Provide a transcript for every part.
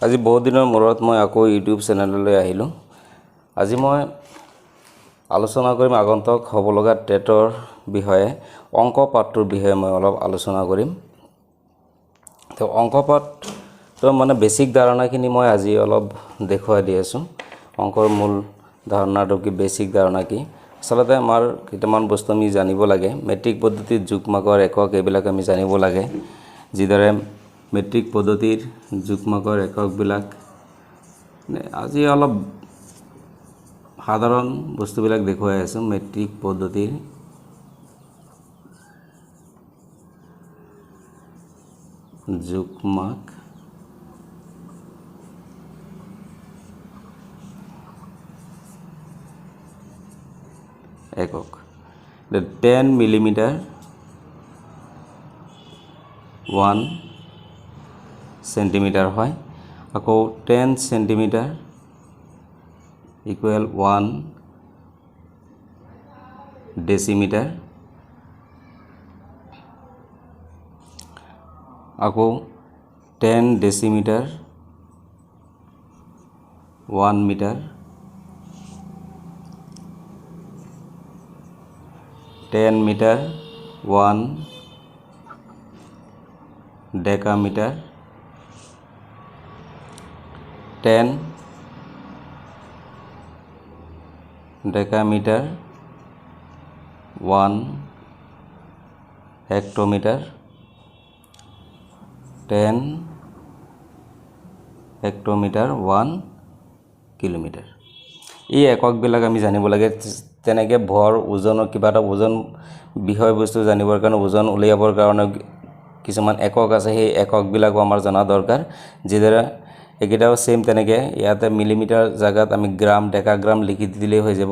আজি বহুত দিনৰ মূৰত মই আকৌ ইউটিউব চেনেললৈ আহিলোঁ। আজি মই আলোচনা কৰিম আগন্তুক হ'ব লগা টেটৰ বিষয়ে, অংক পাঠটোৰ বিষয়ে মই অলপ আলোচনা কৰিম। তো অংক পাঠৰ মানে বেছিক ধাৰণাখিনি মই আজি অলপ দেখুৱাই দি আছোঁ। অংকৰ মূল ধাৰণাটো কি, বেছিক ধাৰণা কি, আচলতে আমাৰ কেইটামান বস্তু আমি জানিব লাগে। মেট্ৰিক পদ্ধতিত যুগ্মাকৰ একক এইবিলাক আমি জানিব লাগে। যিদৰে মেট্ৰিক পদ্ধতিৰ যুগ্মাকৰ এককবিলাক আজি অলপ সাধাৰণ বস্তুবিলাক দেখুৱাই আছোঁ। মেট্ৰিক পদ্ধতিৰ যুগ্মাক একক 10 মিলিমিটাৰ 1 সেন্টিমিটাৰ হয়। আকৌ 10 সেন্টিমিটাৰ ইকুৱেল 1 ডেচিমিটাৰ। আকৌ 10 ডেচিমিটাৰ 1 মিটাৰ। 10 মিটাৰ 1 ডেকামিটাৰ। 10 ডেকামিটাৰ 1 হেক্টোমিটাৰ। 10 হেক্টোমিটাৰ 1 কিলোমিটাৰ। এই এককবিলাক আমি জানিব লাগে। তেনেকৈ ভৰ ওজনৰ কিবা এটা ওজন বিষয়বস্তু জানিবৰ কাৰণে, ওজন উলিয়াবৰ কাৰণে কিছুমান একক আছে, সেই এককবিলাকো আমাৰ জনা দৰকাৰ। যিদৰে এইকেইটাও সেম তেনেকৈ ইয়াতে মিলিমিটাৰ জেগাত আমি গ্ৰাম ডেকাগ্ৰাম লিখি দিলেই হৈ যাব।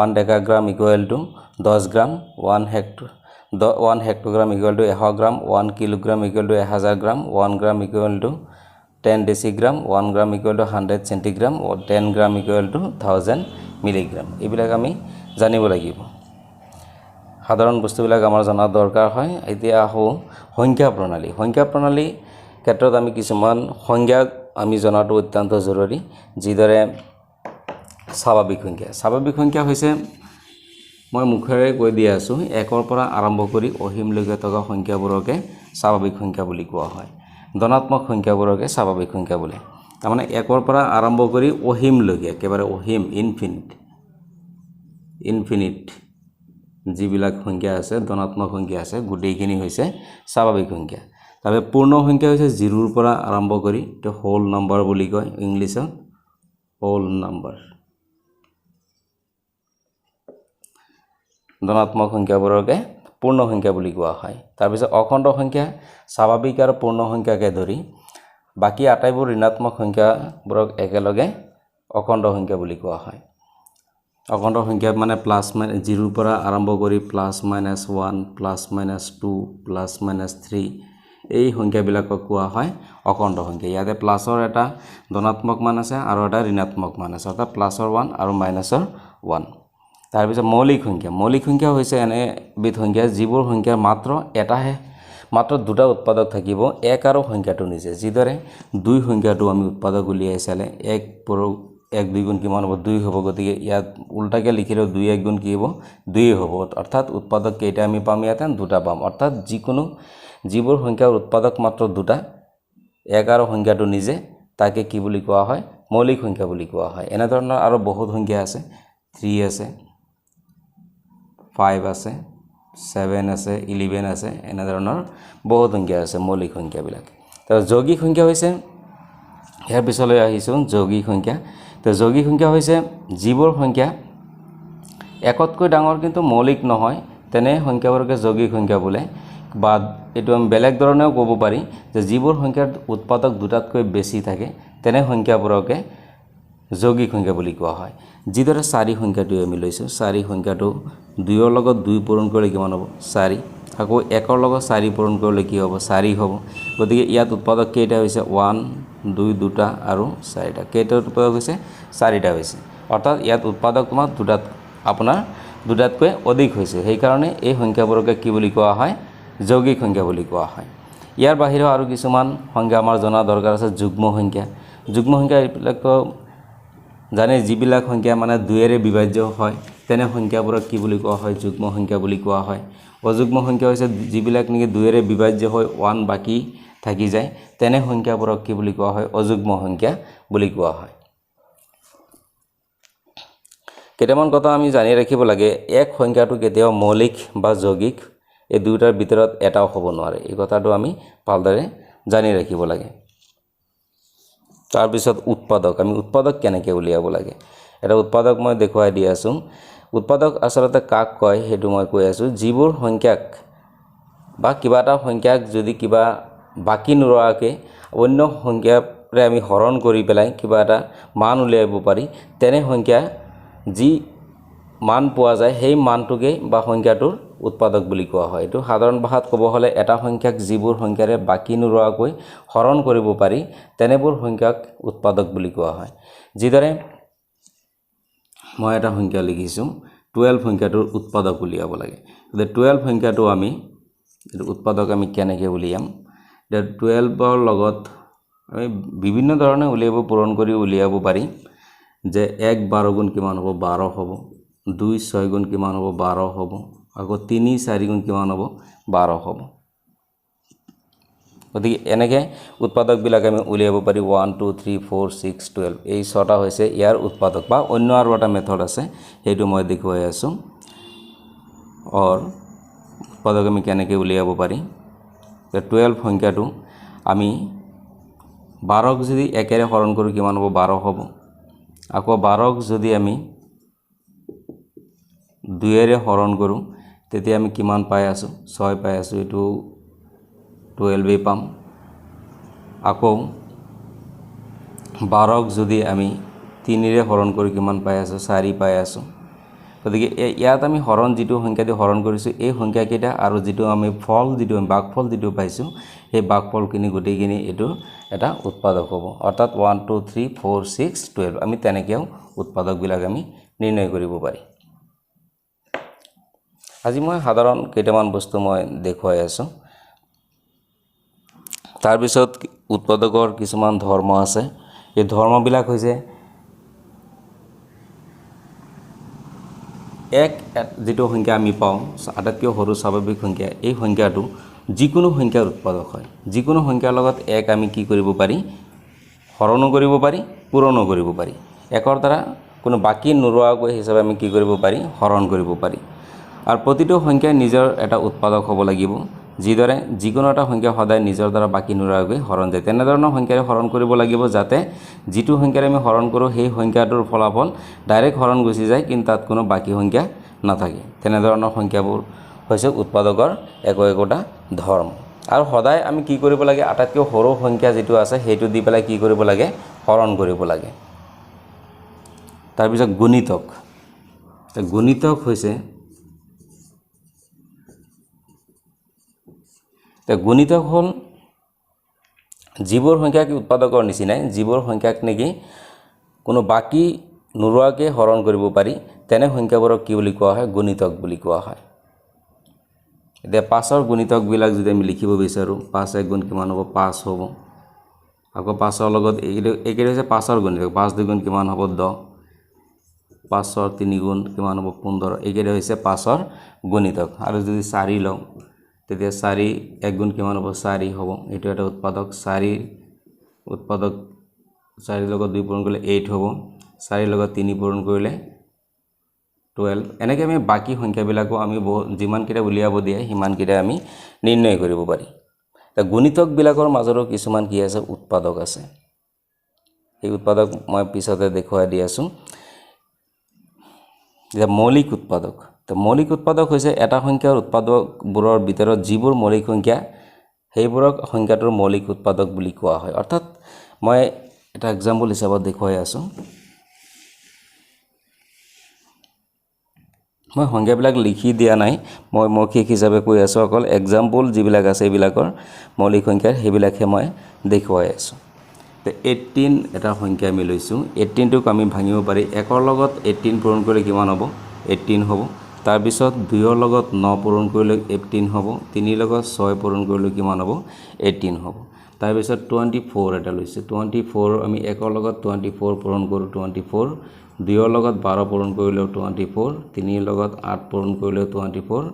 1 decagram equal to 10 gram, 1 hectogram equal to 100 gram, 1 kilogram equal to 1000 gram, 1 gram equal to 10 decigram, 1 gram equal to 100 centigram, 10 gram equal to 1000 milligram. এইবিলাক আমি জানিব লাগিব। সাধাৰণ বস্তুবিলাক আমাৰ জনা দৰকাৰ হয়। এতিয়া আহোঁ সংখ্যা প্ৰণালী। সংখ্যা প্ৰণালী ক্ষেত্ৰত আমি কিছুমান সংজ্ঞা আমি জনাটো অত্যন্ত জৰুৰী। যিদৰে স্বাভাৱিক সংখ্যা। স্বাভাৱিক সংখ্যা হৈছে, মই মুখেৰে কৈ দি আছোঁ, 1ৰ পৰা আৰম্ভ কৰি অসীমলৈকে থকা সংখ্যাবোৰকে স্বাভাৱিক সংখ্যা বুলি কোৱা হয়। ধনাত্মক সংখ্যাবোৰকে স্বাভাৱিক সংখ্যা বোলে। তাৰমানে 1ৰ পৰা আৰম্ভ কৰি অসীমলৈকে, একেবাৰে অসীম, ইনফিনিট যিবিলাক সংখ্যা আছে, ধনাত্মক সংখ্যা আছে, গোটেইখিনি হৈছে স্বাভাৱিক সংখ্যা। তাৰপৰা পূৰ্ণ সংখ্যা হৈছে 0ৰ পৰা আৰম্ভ কৰি, এইটো হোল নম্বৰ বুলি কয় ইংলিছত, হোল নম্বৰ। ধনাত্মক সংখ্যাবোৰকে পূৰ্ণ সংখ্যা বুলি কোৱা হয়। তাৰপিছত অখণ্ড সংখ্যা, স্বাভাৱিক আৰু পূৰ্ণ সংখ্যাকে ধৰি বাকী আটাইবোৰ ঋণাত্মক সংখ্যাবোৰক একেলগে অখণ্ড সংখ্যা বুলি কোৱা হয়। অখণ্ড সংখ্যা মানে প্লাছ মাইনাছ 0ৰ পৰা আৰম্ভ কৰি +-1, +-2, +-3 এই সংখ্যাবিলাকক কোৱা হয় অখণ্ড সংখ্যা। ইয়াতে প্লাছৰ এটা ধনাত্মক মান আছে আৰু এটা ঋণাত্মক মান আছে, অৰ্থাৎ +1 আৰু -1। তাৰপিছত মৌলিক সংখ্যা। মৌলিক সংখ্যা হৈছে এনে এবিধ সংখ্যা যিবোৰ সংখ্যাৰ মাত্ৰ দুটা উৎপাদক থাকিব, 1 আৰু সংখ্যাটো নিজে। যিদৰে 2 সংখ্যাটো আমি উৎপাদক উলিয়াই চালে 1 2 গুণ কিমান হ'ব? 2 হ'ব। গতিকে ইয়াত উল্টাকৈ লিখিলেও 2 1 গুণ কি হ'ব? 2 হ'ব। অৰ্থাৎ উৎপাদক কেইটা আমি পাম? ইয়াতে 2টা পাম। অৰ্থাৎ যিবোৰ সংখ্যাৰ উৎপাদক মাত্ৰ 2টা, 1 আৰু সংখ্যাটো নিজে, তাকে কি বুলি কোৱা হয়? মৌলিক সংখ্যা বুলি কোৱা হয়। এনেধৰণৰ আৰু বহুত সংখ্যা আছে। 3 আছে, 5 আছে, 7 আছে, 11 আছে, এনেধৰণৰ বহুত সংখ্যা আছে মৌলিক সংখ্যাবিলাক। তো যৌগিক সংখ্যা হৈছে, ইয়াৰ পিছলৈ আহিছোঁ যৌগিক সংখ্যা। তো যৌগিক সংখ্যা হৈছে যিবোৰ সংখ্যা একতকৈ ডাঙৰ কিন্তু মৌলিক নহয়, তেনে সংখ্যাবোৰকে যৌগিক সংখ্যা বোলে। বা এইটো আমি বেলেগ ধৰণেও ক'ব পাৰি যে যিবোৰ সংখ্যাৰ উৎপাদক 2টাতকৈ বেছি থাকে, তেনে সংখ্যাবোৰকে যৌগিক সংখ্যা বুলি কোৱা হয়। যিদৰে 4 সংখ্যাটো আমি লৈছোঁ, 4 সংখ্যাটো 2ৰ লগত 2 পূৰণ কৰিলে কিমান হ'ব? 4। আকৌ 1ৰ লগত 4 পূৰণ কৰিলে কি হ'ব? 4 হ'ব। গতিকে ইয়াত উৎপাদক কেইটা হৈছে? 1 2 2টা আৰু 4টা। কেইটা উৎপাদক হৈছে? 4টা হৈছে। অৰ্থাৎ ইয়াত উৎপাদক তোমাৰ দুটাতকৈ অধিক হৈছে। সেইকাৰণে এই সংখ্যাবোৰকে কি বুলি কোৱা হয়? যৌগিক সংখ্যা বুলি কোৱা হয়। ইয়াৰ বাহিৰেও আৰু কিছুমান সংখ্যা আমাৰ জনা দৰকাৰ আছে। যুগ্ম সংখ্যা। যুগ্ম সংখ্যা এইবিলাকতো জানে যিবিলাক সংখ্যা মানে 2ৰে বিভাজ্য হয় তেনে সংখ্যাবোৰক কি বুলি কোৱা হয় যুগ্ম সংখ্যা বুলি কোৱা হয় অযুগ্ম সংখ্যা হৈছে যিবিলাক নেকি 2ৰে বিভাজ্য হয় 1 বাকি থাকি যায় তেনে সংখ্যাবোৰক কি বুলি কোৱা হয় অযুগ্ম সংখ্যা বুলি কোৱা হয় কেইটামান কথা আমি জানি ৰাখিব লাগে এক সংখ্যাটো কেতিয়াও মৌলিক বা যৌগিক এই দুটাৰ ভিতৰত এটাও হ'ব নোৱাৰে এই কথাটো আমি ভালদৰে জানি ৰাখিব লাগে তাৰ পিছত উৎপাদক আমি উৎপাদক কেনেকৈ উলিয়াব লাগে এটা উৎপাদক মই দেখুৱাই দি আছো উৎপাদক আসলতে কাক কয় হেতু মই কৈ আছো যিবোৰ সংখ্যাক বা কিবা এটা সংখ্যাক যদি কিবা বাকি নৰৱাকে অন্য সংখ্যাৰে আমি হৰণ কৰি পেলাই কিবা এটা মান উলিয়াব পাৰি তেনে সংখ্যা যি মান পোৱা যায় সেই মানটোকে বা সংখ্যাটোৰ উৎপাদক বুলি কোৱা হয় এটো সাধাৰণ ভাষাত ক'ব হলে এটা সংখ্যাক যিবোৰ সংখ্যাৰে বাকি নৰৱাকৈ হৰণ কৰিব পাৰি তেনেবোৰ সংখ্যাক উৎপাদক বুলি কোৱা হয় যিদৰে মই এটা সংখ্যা লিখিছো 12 সংখ্যাটোৰ উৎপাদক উলিয়াব লাগে তে 12 সংখ্যাটো আমি উৎপাদক আমি কেনেকৈ উলিয়াম 12ৰ লগত আমি বিভিন্ন ধৰণে উলিয়াব পূৰণ কৰি উলিয়াব পাৰি যে 1 12 গুণ কিমান হ'ব 12 হ'ব 2 6 গুণ কিমান হ'ব 12 হ'ব আকৌ 3 4 গুণ কিমান হ'ব 12 হ'ব গতিকে এনেকৈ উৎপাদক বিলাক আমি উলিয়াব পাৰি 1 2 3 4 6 12 এই ছটা হৈছে ইয়াৰ উৎপাদক বা অন্য আৰু এটা মেথড আছে হেতু মই দেখুৱাই আছো অৰ উৎপাদক আমি কেনেকৈ উলিয়াব পাৰি 12 সংখ্যাটো আমি 12ক যদি 1ৰে হৰণ কৰো কিমান হ'ব 12 হ'ব আকৌ 12ক যদি আমি 2ৰে হৰণ কৰো তেতিয়া আমি কিমান পাই আছো 6 পাই আছো এটো 12 পাম আকৌ 12ক যদি আমি 3ৰে হৰণ কৰি কিমান পাই আছো 4 পাই আছো গতিকে ইয়াত আমি হৰণ যেটো সংখ্যা দি হৰণ কৰিছো এই সংখ্যা কেইটা আৰু যেটো আমি ফল যেটো ভাগফল যেটো পাইছো এই ভাগফল কিনি গটেইখিনি এটো এটা উৎপাদক হ'ব অৰ্থাৎ 1 2 3 4 6 12 আমি তেনেকেও উৎপাদক বিলাক আমি নিৰ্ণয় কৰিব পাৰি আজি মই সাধাৰণ কেইটামান বস্তু মই দেখুৱাই আছো তাৰ পিছত উৎপাদকৰ কিছুমান ধৰ্ম আছে এই ধৰ্মবিলাক হৈছে এক যেটো সংখ্যা আমি পাওঁ আটাইতকৈ সৰু স্বাভাৱিক সংখ্যা এই সংখ্যাটো যিকোনো সংখ্যাৰ উৎপাদক হয় যিকোনো সংখ্যাৰ লগত এক আমি কি কৰিব পাৰি হৰণো কৰিব পাৰি পূৰণো কৰিব পাৰি একৰ দ্বাৰা কোনো বাকি নৰৱাকৈ হিচাপে আমি কি কৰিব পাৰি হৰণ কৰিব পাৰি আৰু প্ৰতিটো সংখ্যা নিজৰ এটা উৎপাদক হ'ব লাগিব যিদৰে যিকোনো এটা সংখ্যা সদায় নিজৰ দ্বাৰা বাকি নৰৱাকৈ হৰণ যায় তেনে ধৰণৰ সংখ্যাৰে হৰণ কৰিব লাগিব যাতে যেটো সংখ্যাৰে আমি হৰণ কৰো সেই সংখ্যাটোৰ ফলাফল ডাইৰেক্ট হৰণ গুচি যায় কিন্তু তাত কোনো বাকি সংখ্যা নাথাকে তেনে ধৰণৰ সংখ্যাবোৰ হৈছে উৎপাদকৰ একোটা ধৰ্ম আৰু সদায় আমি কি কৰিব লাগে আটাইতকৈ সৰু সংখ্যা যেটো আছে হেতু দি পেলাই কি কৰিব লাগে হৰণ কৰিব লাগে তাৰ পিছত গুণিতক গুণিতক হৈছে গুণিতক হল যিবোৰ সংখ্যাক উৎপাদকৰ নিচিনাই যিবোৰ সংখ্যাক নেকি কোনো বাকি নৰৱাকৈ হৰণ কৰিব পাৰি তেনে সংখ্যাবোৰক কি বুলি কোৱা হয় গুণিতক বুলি কোৱা হয় এতিয়া 5ৰ গুণিতক বিলাক যদি আমি লিখিব বিচাৰো 5 1 গুণ কিমান হ'ব 5 হ'ব আকৌ 5ৰ লগত এইকেইটা হৈছে 5ৰ গুণিতক 5 2 গুণ কিমান হ'ব 10 5ৰ 3 গুণ কিমান হ'ব 15 এইকেইটা হৈছে 5ৰ গুণিতক আৰু যদি 4 লওঁ তেতিয়া 4 1 গুণ কিমান হ'ব 4 হ'ব এটো এটা উৎপাদক 4 উৎপাদক 4 লগত 2 পূৰণ কৰিলে 8 হ'ব 4 লগত 3 পূৰণ কৰিলে 12 এনেকৈ আমি বাকি সংখ্যাবিলাকো আমি যিমান কিটা উলিয়াব দিয়ে হিমান কিটা আমি নিৰ্ণয় কৰিব পাৰি তা গুণিতক বিলাকৰ মাজৰো কিছুমান কি আছে উৎপাদক আছে এই উৎপাদক মই পিছতে দেখুৱাই দি আছো যে মৌলিক উৎপাদক তো মৌলিক উৎপাদক হৈছে এটা সংখ্যাৰ উৎপাদকবোৰৰ ভিতৰত যিবোৰ মৌলিক সংখ্যা সেইবোৰক সংখ্যাটোৰ মৌলিক উৎপাদক বুলি কোৱা হয় অৰ্থাৎ মই এটা এক্সাম্পল হিচাপত দেখুৱাই আছো মই সংখ্যাবিলাক লিখি দিয়া নাই মই মৌখিক হিচাপে কৈ আছো অকল এক্সাম্পল যিবিলাক আছে এইবিলাকৰ মৌলিক সংখ্যাৰ সেইবিলাকহে মই দেখুৱাই আছো তে 18 এটা সংখ্যা আমি লৈছো 18 টোক আমি ভাঙিব পাৰি 1ৰ লগত 18 পূৰণ কৰিলে কিমান হ'ব 18 হ'ব তাৰ পিছত 2ৰ লগত 9 পূৰণ কৰিলে 18 হ'ব 3ৰ লগত 6 পূৰণ কৰিলে কিমান হ'ব 18 হ'ব ত তাৰপিছত 24 এটা লৈছে 24 আমি 1 লগত 24 পূৰণ কৰোঁ 24 2 লগত 12 পূৰণ কৰিলেও 24 3 লগত 8 পূৰণ কৰিলেও 24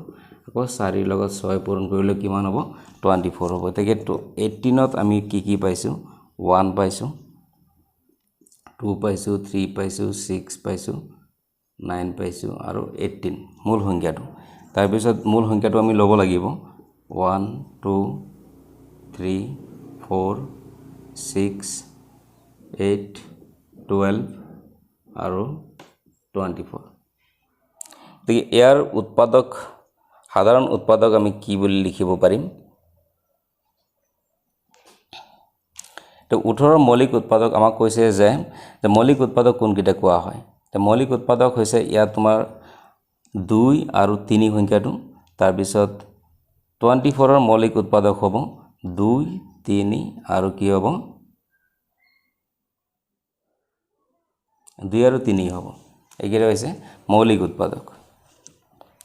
আকৌ 4 লগত 6 পূৰণ কৰিলেও কিমান হ'ব 24 হ'ব তেকে 18ত আমি কি পাইছোঁ 1 পাইছোঁ 2 পাইছোঁ 3 পাইছোঁ 6 পাইছোঁ 9 পাইছোঁ আৰু 18 মূল সংখ্যাটো তাৰপিছত মূল সংখ্যাটো আমি ল'ব লাগিব 1 2 3 4 6 8 12 আৰু 24 গতিকে ইয়াৰ উৎপাদক সাধাৰণ উৎপাদক আমি কি বুলি লিখিব পাৰিম তো 18 মৌলিক উৎপাদক আমাক কৈছে যে মৌলিক উৎপাদক কোনকেইটা কোৱা হয় তো মৌলিক উৎপাদক হৈছে ইয়াত তোমাৰ 2 আৰু 3 সংখ্যাটো তাৰপিছত 24 ৰ মৌলিক উৎপাদক হ'ব 2 3 আৰু কি হ'ব 2 আৰু 3 হ'ব এইকেইটা হৈছে মৌলিক উৎপাদক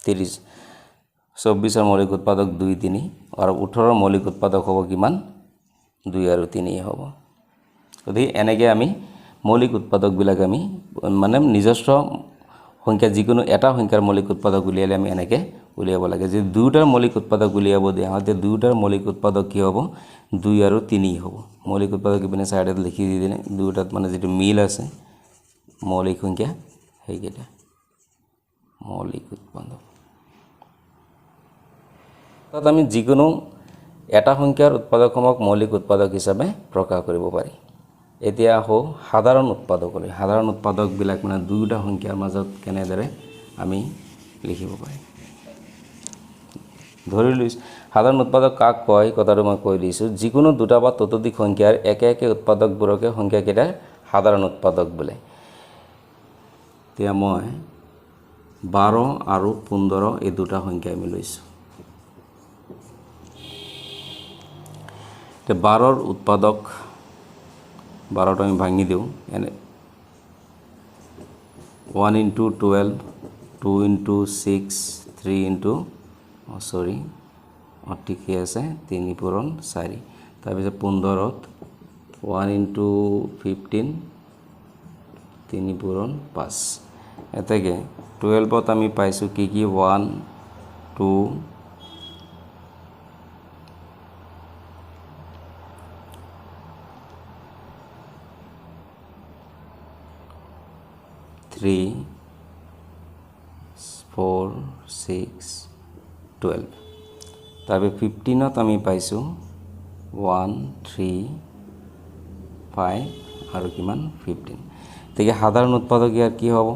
24 ৰ মৌলিক উৎপাদক 2 3 আৰু 18 ৰ মৌলিক উৎপাদক হ'ব কিমান 2 আৰু 3 হ'ব গতিকে এনেকৈ আমি মৌলিক উৎপাদকবিলাক আমি মানে নিজস্ব সংখ্যা যিকোনো এটা সংখ্যাৰ মৌলিক উৎপাদক উলিয়ালে আমি এনেকৈ উলিয়াব লাগে যে দুটাৰ মৌলিক উৎপাদক উলিয়াব দিয়া হয় তে দুটাৰ মৌলিক উৎপাদক কি হ'ব 2 আৰু 3 হ'ব মৌলিক উৎপাদক ইপিনে সাইডত লিখি দি দিলে দুটাত মানে যেটো মিল আছে মৌলিক সংখ্যা সেইকেইটা মৌলিক উৎপাদক তাত আমি যিকোনো এটা সংখ্যাৰ উৎপাদকসমূহক মৌলিক উৎপাদক হিচাপে প্ৰকাশ কৰিব পাৰি এতিয়া হো সাধাৰণ উৎপাদকলৈ সাধাৰণ উৎপাদকবিলাক মানে দুটা সংখ্যাৰ মাজত কেনেদৰে আমি লিখিব পাৰি ধৰি লৈছো সাধাৰণ উৎপাদক কাক কয় কথাটো মই কৈ দিছো যিকোনো দুটা বা ততোধিক সংখ্যাৰ একে একে উৎপাদকবোৰকে সংখ্যা কেইটাৰ সাধাৰণ উৎপাদক বোলে এতিয়া মই 12 আৰু 15 এই দুটা সংখ্যা আমি লৈছো তে 12 ৰ উৎপাদক 12 টো আমি ভাঙি দিও এনে 1 into 12 2 into 6 3 into সৰি ঠিকে আছে 3 পূৰণ 4 তাৰপিছত 15ত 1 into 15 3 পূৰণ 5 এতেকে 12ত আমি পাইছো কি 1 2 3 4 6 12 তাৰপে 15ত আমি পাইছো 1 3 5 আৰু কিমান 15 তেকে সাধাৰণ উৎপাদক ইয়াৰ কি হ'ব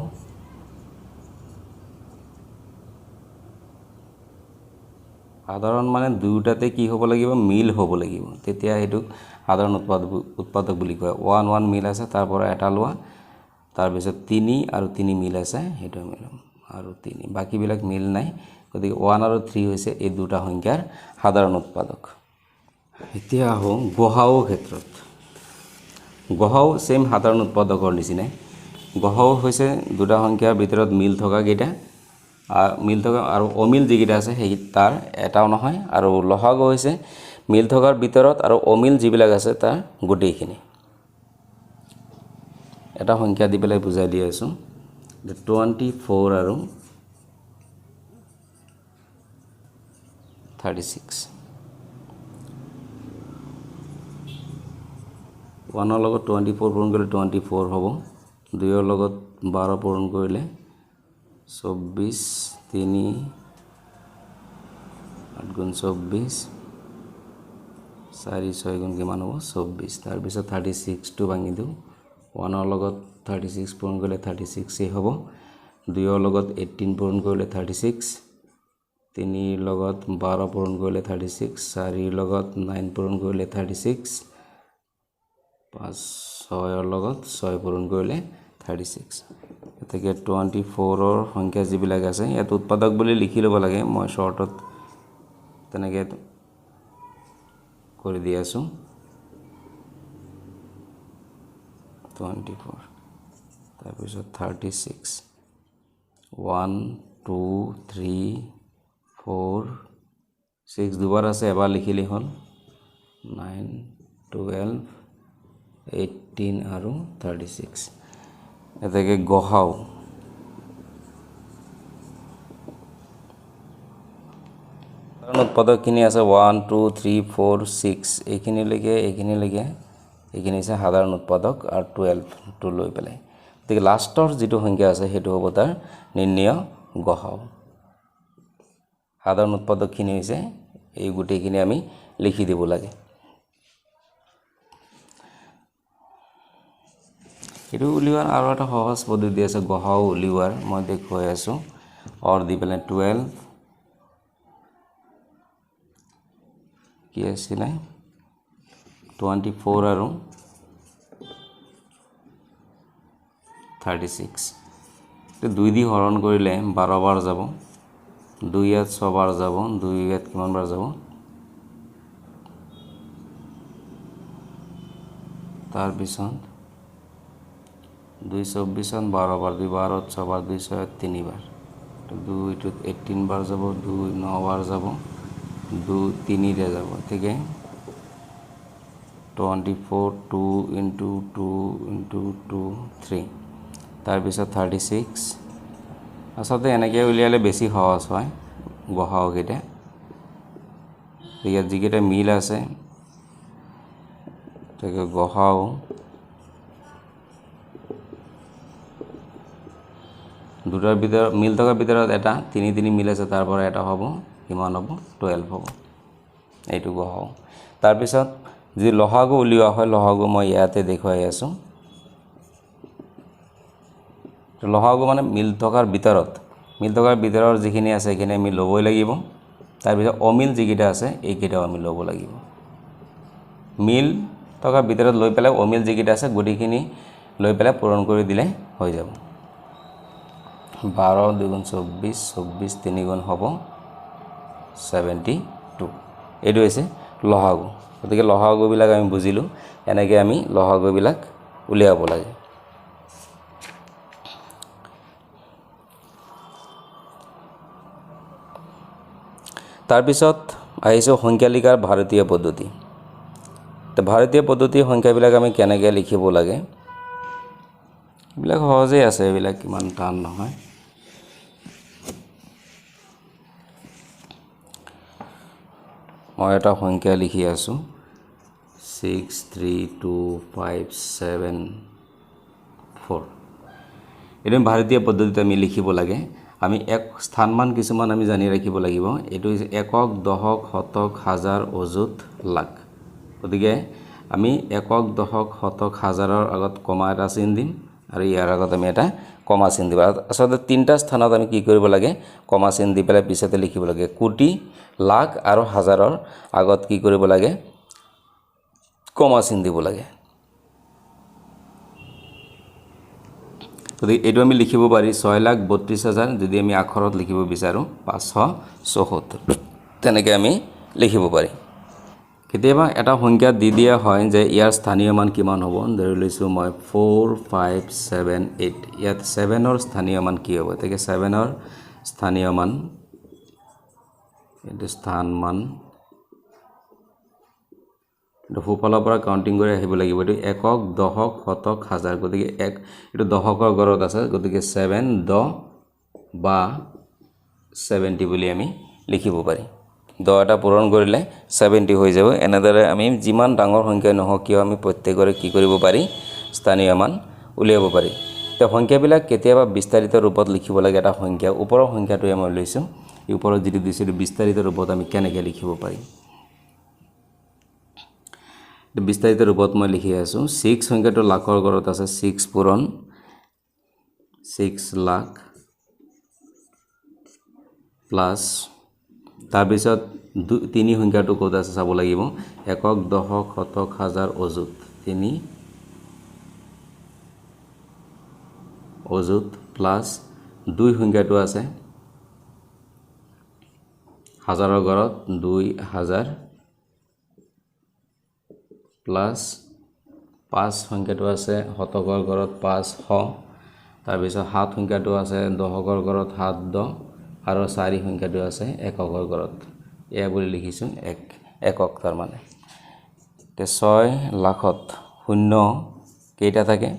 সাধাৰণ মানে দুটাতে কি হ'ব লাগিব মিল হ'ব লাগিব তেতিয়া হেতু সাধাৰণ উৎপাদক বুলি কয় 1 1 মিল আছে তাৰ পৰা এটা লোৱা তাৰ পিছত 3 আৰু 3 মিল আছে হেতু মিলাম আৰু 3 বাকি বিলাক মিল নাই গতিকে 1 আৰু 3 হৈছে এই দুটা সংখ্যাৰ সাধাৰণ উৎপাদক এতিয়া হও গহাও ক্ষেত্ৰত গহাও সেম সাধাৰণ উৎপাদকৰ নিচিনা গহাও হৈছে দুটা সংখ্যাৰ ভিতৰত মিল থকা কেইটা মিল থকা আৰু অমিল যিকেইটা আছে সেই তাৰ এটাও নহয় আৰু লসাগু হৈছে মিল থকাৰ ভিতৰত আৰু অমিল যিবিলাক আছে তাৰ গোটেইখিনি এটা সংখ্যা দি পেলাই বুজাই দি আছো 24 আৰু 36 1 ৰ লগত 24 পূৰণ কৰিলে 24 হ'ব 2 ৰ লগত 12 পূৰণ কৰিলে 24 3 8 গুণ 24 4 6 গুণ কিমান হ'ব 24 তাৰ পিছত 36 টো ভাঙি দিও 1 ৰ লগত 36 পূৰণ কৰিলে 36 এ হ'ব 2 ৰ লগত 18 পূৰণ কৰিলে 36 3 ৰ লগত 12 পূৰণ কৰিলে 36 4 ৰ লগত 9 পূৰণ কৰিলে 36 5 6 ৰ লগত 6 পূৰণ কৰিলে 36 এতেকে 24 ৰ সংখ্যা যিবিলাক আছে ইয়াত উৎপাদক বুলি লিখি ল'ব লাগে মই শৰ্টত তেনেকে কৰি দি আছো 24 তাৰ পিছত 36 1 2 3 4 6 দুবাৰ আছে এবাৰ লিখিলে হ'ল 9 12 18 আৰু 36 এতেকে গহাও উৎপাদকখিনি আছে 1 2 3 4 6 এইখিনিলৈকে এইখিনি আছে সাধাৰণ উৎপাদক আৰু 12 টো লৈ পেলাই গতিকে লাষ্টৰ যিটো সংখ্যা আছে সেইটো হ'ব তাৰ নিৰ্ণয় গহাও সাধাৰণ উৎপাদকখিনি হৈছে এই গোটেইখিনি আমি লিখি দিব লাগে এইটো উলিওৱাৰ আৰু এটা সহজ পদ্ধতি আছে গহাও উলিওৱাৰ মই দেখুৱাই আছো অৰ দি পেলাই 12 কি আছিল 24 আৰু 36 তো 2 দি হৰণ কৰিলে 12 বাৰ যাব 2 ইয়াত 6 বাৰ যাব 2 ইয়াত কিমান বাৰ যাব তাৰ পিছত 2 24 12 বাৰ 2 12 6 বাৰ 2 6 3 বাৰ তো 2 টো 18 বাৰ যাব 2 9 বাৰ যাব 2 3 ৰে যাব ঠিক আছে 24 2 into 2 into 2 3 তাৰ পিছত 36 আসলে এনেকৈ উলিয়ালে বেছি সহজ হয় গহাও কেইটা ইয়াত যিকেইটা মিল আছে তাকে গহাও দুটাৰ ভিতৰত মিল থকাৰ ভিতৰত এটা 3 3 মিল আছে তাৰ পৰা এটা হ'ব কিমান হ'ব 12 হ'ব এইটো গহাও তাৰ পিছত যি লহাগু উলিওৱা হয় লহাগু মই ইয়াতে দেখুৱাই আছো লহাগু মানে মিল থকাৰ ভিতৰৰ যিখিনি আছে এখানে আমি লবই লাগিব তাৰ পিছত অমিল যিকেইটা আছে এইকেইটাও আমি লব লাগিব মিল থকাৰ ভিতৰত লৈ পেলাই অমিল যিকেইটা আছে গুটিখিনি লৈ পেলাই পূৰণ কৰি দিলে হৈ যাব 12 2 গুণ 24 24 3 গুণ হ'ব 72 এইটো হৈছে লহাগু গতিকে লহাগু বিলাক আমি বুজিলো এনেকৈ আমি লহাগু বিলাক উলিয়াব লাগে তাৰ পিছত আহিছো সংখ্যালিকাৰ ভাৰতীয় পদ্ধতি তো ভাৰতীয় পদ্ধতি সংখ্যাবিলাক আমি কেনেকৈ লিখিব লাগে এইবিলাক সহজে আছে এইবিলাক কিমান টান নহয় মই এটা সংখ্যা লিখি আছো 63257 এটো ভাৰতীয় পদ্ধতিতে আমি লিখিব লাগে আমি এক স্থানমান কিছুমান আমি জানি ৰাখিব লাগিব এটো একক দশক শতক হাজাৰ অযুত লাখ গতিকে আমি একক দশক শতক হাজাৰৰ আগত কমা এটা চিন দিম আৰু ইয়াৰ আগত আমি এটা কমা চিন দিব আসলে তিনটা স্থানত আমি কি কৰিব লাগে কমা চিন দি পেলাই পিছতে লিখিব লাগে কোটি লাখ আৰু হাজাৰৰ আগত কি কৰিব লাগে কমা চিন দিব লাগে যদি এটো আমি লিখিব পাৰি 6,32,000 যদি আমি আখৰত লিখিব বিচাৰো 574 তেনেকৈ আমি লিখিব পাৰি কেতিয়াবা এটা সংখ্যা দি দিয়া হয় যে ইয়াৰ স্থানীয় মান কিমান হ'ব ধৰি লৈছো মই 4578 ইয়াত 7 ৰ স্থানীয় মান কি হ'ব তেকে 7 ৰ স্থানীয় মান এটো স্থান মান দুফালৰ পৰা কাউন্টিং কৰি আহিব লাগিব এটো একক দশক শতক হাজাৰ গতিকে এক এটো দশকৰ গৰত আছে গতিকে 7 10 বা 70 বুলি আমি লিখিব পাৰি 10 এটা পূৰণ কৰিলে 70 হৈ যাব এনেদৰে আমি যিমান ডাঙৰ সংখ্যা নহওক কিয় আমি প্ৰত্যেকৰে কি কৰিব পাৰি স্থানীয় মান উলিয়াব পাৰি তে সংখ্যাবিলাক কেতিয়াবা বিস্তাৰিত ৰূপত লিখিব লাগে এটা সংখ্যা ওপৰৰ সংখ্যাটো আমি লৈছো এই ওপৰত যেটো দিছিলো বিস্তাৰিত ৰূপত আমি কেনেকৈ লিখিব পাৰি বিস্তাৰিত ৰূপত মই লিখি আছো 6 সংখ্যাটো লাখৰ গৰত আছে 6 পূৰণ 6 লাখ প্লাস তাৰ পিছত 3 সংখ্যাটো ক'ত আছে চাব লাগিব একক দশক শতক হাজাৰ অযুত 3 অযুত প্লাস 2 সংখ্যাটো আছে হাজাৰৰ গৰত 2000 প্লাস 5 সংখ্যাটো আছে শতকৰ গৰত 500 তাৰ পিছত 7 সংখ্যাটো আছে দশকৰ গৰত 710 আৰু 4 সংখ্যাটো আছে এককৰ গৰত এয়া বুলি লিখিছো একক তাৰ মানে তে 6 লাখত শূন্য কেইটা থাকে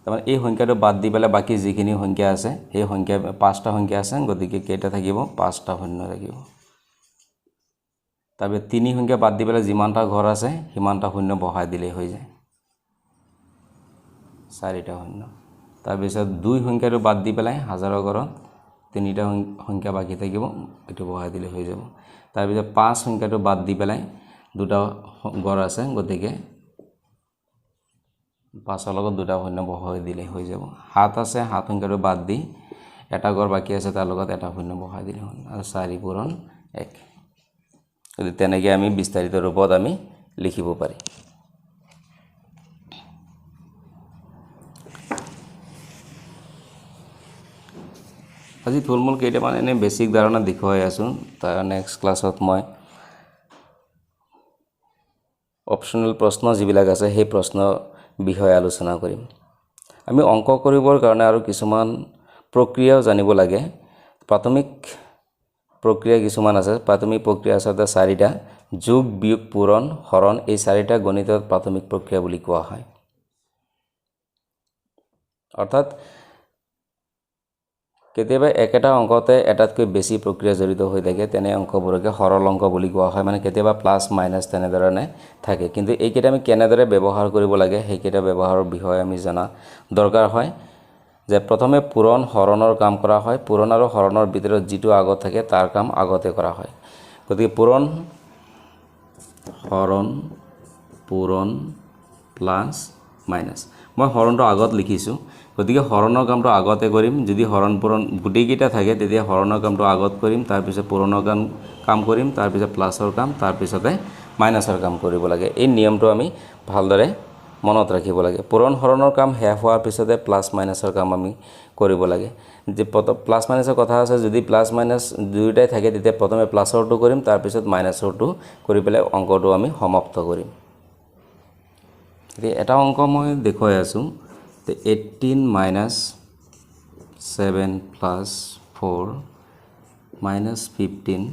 তাৰমানে এই সংখ্যাটো বাদ দি পেলাই বাকি যিখিনি সংখ্যা আছে এই সংখ্যা 5টা সংখ্যা আছে গতিকে কেইটা থাকিব 5টা শূন্য থাকিব তবে 3 সংখ্যা বাদ দি পেলাই যিমানটা ঘৰ আছে সিমানটা শূন্য বহাই দিলেই হৈ যায় 4টা শূন্য তাৰপিছত 2 সংখ্যাটো বাদ দি পেলাই হাজাৰৰ ঘৰত 3টা সংখ্যা বাকি থাকিব এটো বহাই দিলে হৈ যাব তাৰপিছত 5 সংখ্যাটো বাদ দি পেলাই দুটা ঘৰ আছে গতিকে 5ৰ লগত দুটা শূন্য বহাই দিলে হৈ যাব 7 আছে 7 সংখ্যাটো বাদ দি এটা ঘৰ বাকি আছে তাৰ লগত এটা শূন্য বহাই দিলে হ'ল আৰু 4 পূৰণ 1 যদি তেনেকৈ আমি বিস্তাৰিত ৰূপত আমি লিখিব পাৰি আজি থুলমূল কেইটামান এনে বেসিক ধাৰণা দেখুৱাই আছো তাৰ নেক্সট ক্লাছত মই অপচনেল প্ৰশ্ন যিবিলাক আছে সেই প্ৰশ্ন বিষয়ে আলোচনা কৰিম আমি অংক কৰিবৰ কাৰণে আৰু কিছুমান প্ৰক্ৰিয়াও জানিব লাগে প্ৰাথমিক প্ৰক্ৰিয়া কিছুমান আছে প্ৰাথমিক প্ৰক্ৰিয়া আছে 4টা যোগ বিয়োগ পূৰণ হৰণ এই 4টা গণিতৰ প্ৰাথমিক প্ৰক্ৰিয়া বুলি কোৱা হয় অৰ্থাৎ কেতিয়াবা একেটা অংকতে এটাতকৈ বেছি প্ৰক্ৰিয়া জড়িত হৈ থাকে তেনে অংকবোৰকে সৰল অংক বুলি কোৱা হয় মানে কেতিয়াবা প্লাস মাইনাস তেনে ধৰণে থাকে কিন্তু এইকেইটা আমি কেনেদৰে ব্যৱহাৰ কৰিব লাগে সেইকেইটা ব্যৱহাৰৰ বিষয়ে আমি জানা দৰকাৰ হয় যে প্ৰথমে পূৰণ হৰণৰ কাম কৰা হয় পূৰণ আৰু হৰণৰ ভিতৰত যিটো আগত থাকে তাৰ কাম আগতে কৰা হয় গতিকে পূৰণ হৰণ পূৰণ প্লাস মাইনাস মই হৰণটো আগত লিখিছো গতিকে হৰণৰ কামটো আগতে কৰিম যদি হৰণ পূৰণ গুটেইকেইটা থাকে তেতিয়া হৰণৰ কামটো আগত কৰিম তাৰ পিছত পূৰণৰ কাম কৰিম তাৰ পিছত প্লাসৰ কাম তাৰ পিছতে মাইনাসৰ কাম কৰিব লাগে এই নিয়মটো আমি ভালদৰে মনত ৰাখিব লাগে পূৰণ হৰণৰ কাম শেষ হোৱাৰ পিছতে প্লাস মাইনাসৰ কাম আমি কৰিব লাগে যে প্লাস মাইনাসৰ কথা আছে যদি প্লাস মাইনাস দুইটাই থাকে তেতিয়া প্ৰথমে প্লাসৰটো কৰিম তাৰ পিছত মাইনাসৰটো কৰি পেলাই অংকটো আমি সমাপ্ত কৰিম এটা অংক মই দেখুৱাই আছো 18 minus 7 plus 4 minus 15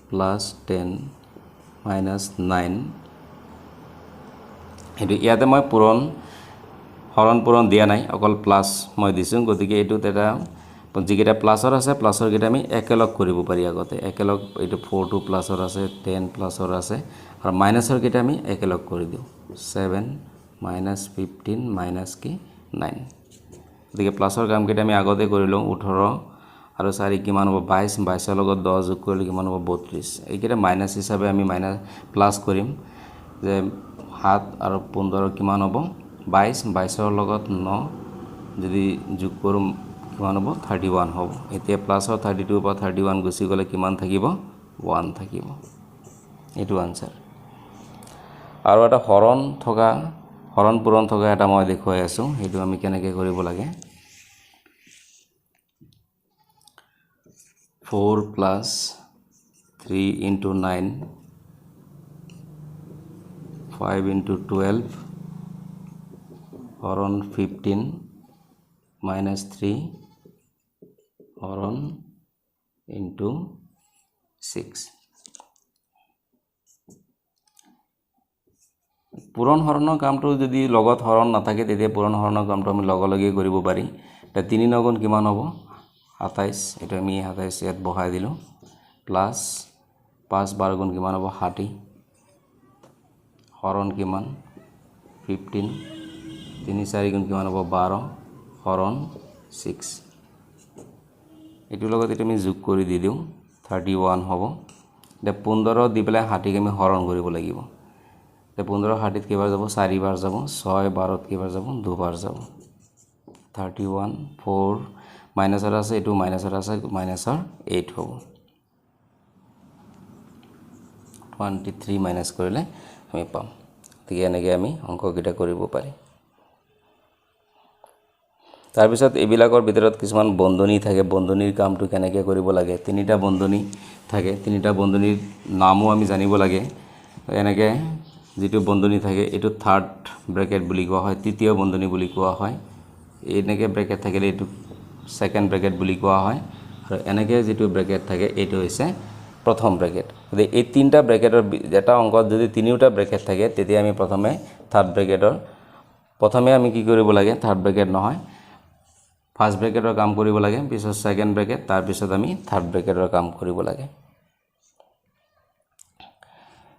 plus 10 minus 9 এটো ইয়াতে মই পূৰণ হৰণ পূৰণ দিয়া নাই অকল প্লাস মই দিছো গতিকে এটোত এটা যিকেইটা প্লাসৰ আছে প্লাসৰ কেইটা আমি একেলগ কৰিব পাৰি আগতে একেলগ এটো 4 2 প্লাসৰ আছে 10 প্লাসৰ আছে আৰু মাইনাসৰ কেইটা আমি একেলগ কৰি দিও 7 minus 15 minus কি 9 গতিকে প্লাসৰ কাম কেইটা আমি আগতে কৰিলো 18 আৰু 4 কিমান হ'ব 22 22ৰ লগত 10 যোগ কৰিলে কিমান হ'ব 32 এইকেইটা মাইনাস হিচাপে আমি মাইনাস প্লাস কৰিম যে 7 আৰু 15 কিমান হ'ব 22 22ৰ লগত 9 যদি যোগ কৰোম কিমান হ'ব 31 হ'ব এতিয়া প্লাসৰ 32 পৰা 31 গুছি গলে কিমান থাকিব 1 থাকিব এটো আনসাৰ আৰু এটা হৰণ থকা হৰণ পূৰণ থকা এটা মই দেখুৱাই আছো হেতু আমি কেনেকৈ কৰিব লাগে 4 plus 3 into 9 5 into 12 হৰণ 15 minus 3 হৰণ into 6 পূৰণ হৰণৰ কামটো যদি লগত হৰণ নাথাকে তেতিয়া পূৰণ হৰণৰ কামটো আমি লগলগে কৰিব পাৰি তে 3 9 গুণ কিমান হ'ব 27 এটা আমি 27 ইয়াত বহাই দিলো প্লাস 5 12 গুণ কিমান হ'ব 60 হৰণ কিমান 15 3 4 গুণ কিমান হ'ব 12 হৰণ 6 এটো লগত এটা আমি যোগ কৰি দি দিও 31 হ'ব তে 15 দি পেলাই 60 আমি হৰণ কৰিব লাগিব তে 15 60 কেবাৰ যাব 4 বাৰ যাব 6 12 কেবাৰ যাব 2 বাৰ যাব 31 4 মাইনাসৰ আছে এটো মাইনাসৰ আছে মাইনাসৰ 8 হ'ব 23 মাইনাস কৰিলে আমি পাম ঠিক এনেকৈ আমি অংককেইটা কৰিব পাৰি তাৰ পিছত এবিলাকৰ ভিতৰত কিছুমান বন্ধনী থাকে বন্ধনীৰ কামটো কেনেকৈ কৰিব লাগে তিনিটা বন্ধনী থাকে তিনিটা বন্ধনীৰ নামও আমি জানিব লাগে এনেকৈ যেটো বন্ধনী থাকে এটো থাৰ্ড ব্ৰেকেট বুলি কোৱা হয় তৃতীয় বন্ধনী বুলি কোৱা হয় এনেকৈ ব্ৰেকেট থাকিলে এটো সেকেন্ড ব্ৰেকেট বুলি কোৱা হয় আৰু এনেকৈ যেটো ব্ৰেকেট থাকে এটো হৈছে প্ৰথম ব্ৰেকেট গতিকে এই তিনিটা ব্ৰেকেটৰ এটা অংকত যদি তিনিটা ব্ৰেকেট থাকে তেতিয়া আমি প্ৰথমে থাৰ্ড ব্ৰেকেটৰ প্ৰথমে আমি কি কৰিব লাগে থাৰ্ড ব্ৰেকেট নহয় ফাৰ্ষ্ট ব্ৰেকেটৰ কাম কৰিব লাগে পিছত সেকেন্ড ব্ৰেকেট তাৰ পিছত আমি থাৰ্ড ব্ৰেকেটৰ কাম কৰিব লাগে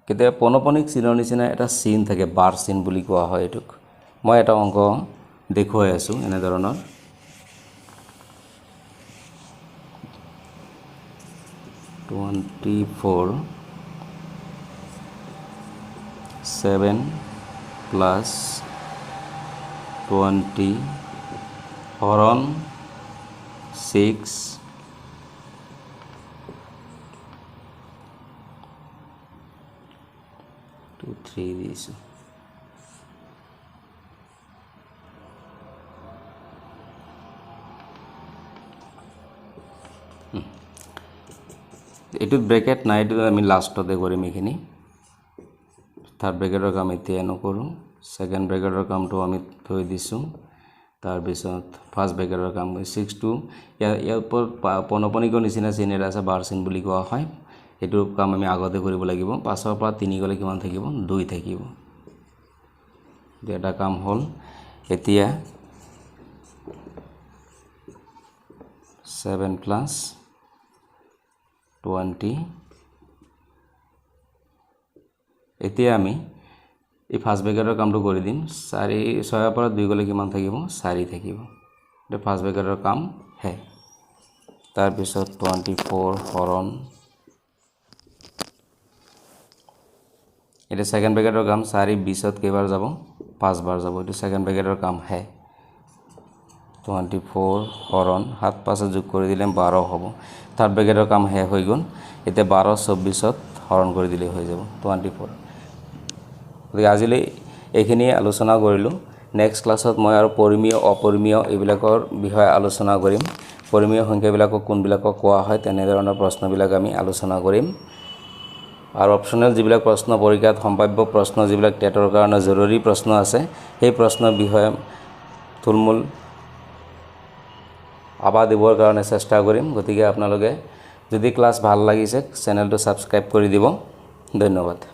কেতিয়া পনপনিক চিনৰ নিচিনা এটা চিন থাকে বাৰ চিন বুলি কোৱা হয় এটুক মই এটা অংক দেখুৱাই আছো এনে ধৰণৰ 24 7 plus 20 হৰণ 6 2 3 দিছো এটু ব্ৰেকেট নাই এটু আমি লাষ্টতে কৰিম এখিনি থাৰ্ড ব্ৰেকেটৰ কাম এতিয়া নকৰো সেকেন্ড ব্ৰেকেটৰ কামটো আমি থৈ দিছো তাৰ পিছত ফাৰ্ষ্ট ব্ৰেকেটৰ কাম 6 টু ইয়াৰ ওপৰত পনপনিকৰ নিচিনা চিন এটা আছে বাৰ চিন বুলি কোৱা হয় এটু কাম আমি আগতে কৰিব লাগিব 5 ৰ পৰা 3 গলে কিমান থাকিব 2 থাকিব এটা কাম হল এতিয়া 7 plus 20 এতিয়া আমি এই ফাৰ্ষ্ট ব্ৰেকেটৰ কামটো কৰি দিম 4 6 ৰ পৰা 2 গলে কিমান থাকিব 4 থাকিব এটা ফাৰ্ষ্ট ব্ৰেকেটৰ কাম হে তাৰ পিছত 24 হৰণ এটা সেকেন্ড ব্ৰেকেটৰ কাম 4 20ত কেইবাৰ যাব 5 বাৰ যাব এটা সেকেন্ড ব্ৰেকেটৰ কাম হে 24 হৰণ 7 5 যোগ কৰি দিলে 12 হ'ব থাৰ্ড ব্ৰেকেটৰ কাম হে হৈ গল এতিয়া 12 24ত হৰণ কৰি দিলে হৈ যাব 24 গতিকে আজিলৈ এইখিনি আলোচনা কৰিলো নেক্সট ক্লাছত মই আৰু পৰিমেয় অপৰিমেয় এইবিলাকৰ বিষয়ে আলোচনা কৰিম পৰিমেয় সংখ্যাবিলাকক কোনবিলাকক কোৱা হয় তেনে ধৰণৰ প্ৰশ্নবিলাক আমি আলোচনা কৰিম আৰু অপচনেল যিবিলাক প্ৰশ্ন পৰীক্ষাত সম্ভাৱ্য প্ৰশ্ন যিবিলাক টেটৰ কাৰণে জৰুৰী প্ৰশ্ন আছে সেই প্ৰশ্নৰ বিষয়ে থুলমূল আবা দিবৰ কাৰণে চেষ্টা কৰিম গতিকে আপোনালোকে যদি ক্লাস ভাল লাগিছে চেনেলটো সাবস্ক্ৰাইব কৰি দিব ধন্যবাদ